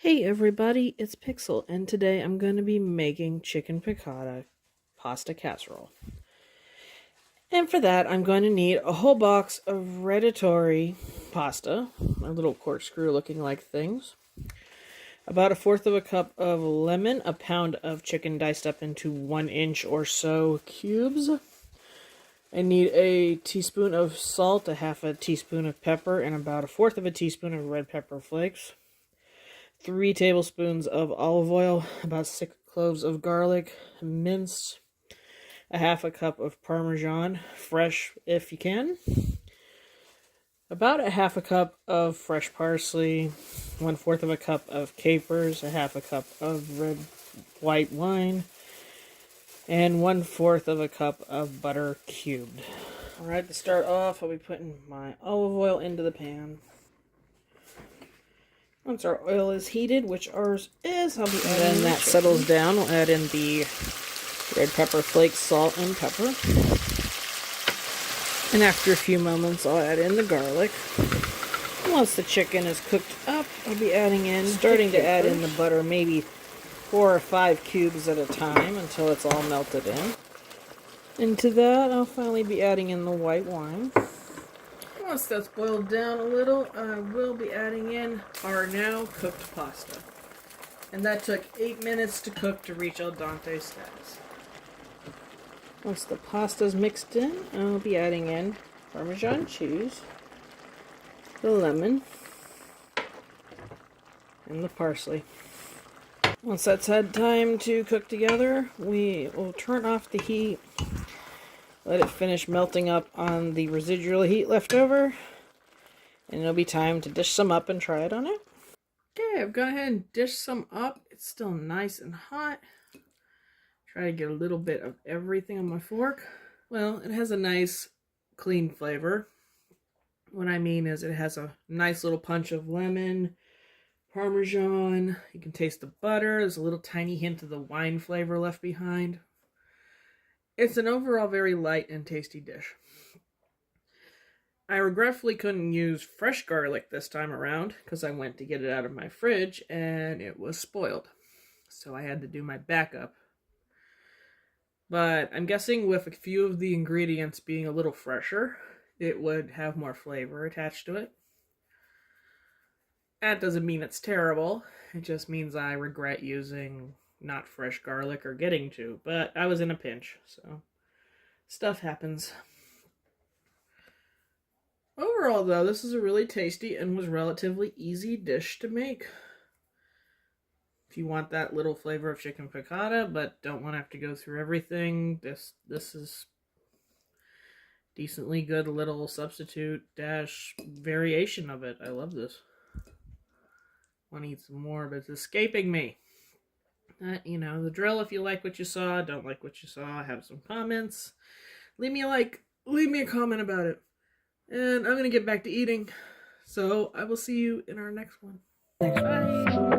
Hey everybody, it's Pixel, and today I'm going to be making chicken piccata pasta casserole. And for that, I'm going to need a whole box of radiatori pasta, my little corkscrew looking like things, about 1/4 of a cup of lemon, a pound of chicken diced up into 1-inch or so cubes. I need a teaspoon of salt, a 1/2 teaspoon of pepper, and about 1/4 of a teaspoon of red pepper flakes. 3 tablespoons of olive oil, about 6 cloves of garlic, minced, a 1/2 cup of Parmesan, fresh if you can, about a 1/2 cup of fresh parsley, 1/4 of a cup of capers, a 1/2 cup of red white wine, and 1/4 of a cup of butter cubed. Alright, to start off, I'll be putting my olive oil into the pan. Once our oil is heated, which ours is, I'll be adding then that settles down. We'll add in the red pepper flakes, salt, and pepper. And after a few moments, I'll add in the garlic. And once the chicken is cooked up, I'll be starting to add in the butter, maybe 4 or 5 cubes at a time until it's all melted in. Into that, I'll finally be adding in the white wine. Once that's boiled down a little, I will be adding in our now cooked pasta. And that took 8 minutes to cook to reach al dente status. Once the pasta's mixed in, I'll be adding in Parmesan cheese, the lemon, and the parsley. Once that's had time to cook together, we will turn off the heat. Let it finish melting up on the residual heat left over. And it'll be time to dish some up and try it on it. Okay, I've gone ahead and dished some up. It's still nice and hot. Try to get a little bit of everything on my fork. Well, it has a nice, clean flavor. What I mean is it has a nice little punch of lemon, Parmesan. You can taste the butter. There's a little tiny hint of the wine flavor left behind. It's an overall very light and tasty dish. I regretfully couldn't use fresh garlic this time around because I went to get it out of my fridge and it was spoiled. So I had to do my backup. But I'm guessing with a few of the ingredients being a little fresher, it would have more flavor attached to it. That doesn't mean it's terrible. It just means I regret using not fresh garlic or getting to, but I was in a pinch, so stuff happens. Overall, though, this is a really tasty and was relatively easy dish to make. If you want that little flavor of chicken piccata, but don't want to have to go through everything, this is decently good little substitute dash variation of it. I love this. Want to eat some more, but it's escaping me. You know, the drill. If you like what you saw, don't like what you saw, have some comments. Leave me a like, leave me a comment about it. And I'm going to get back to eating. So I will see you in our next one. Bye.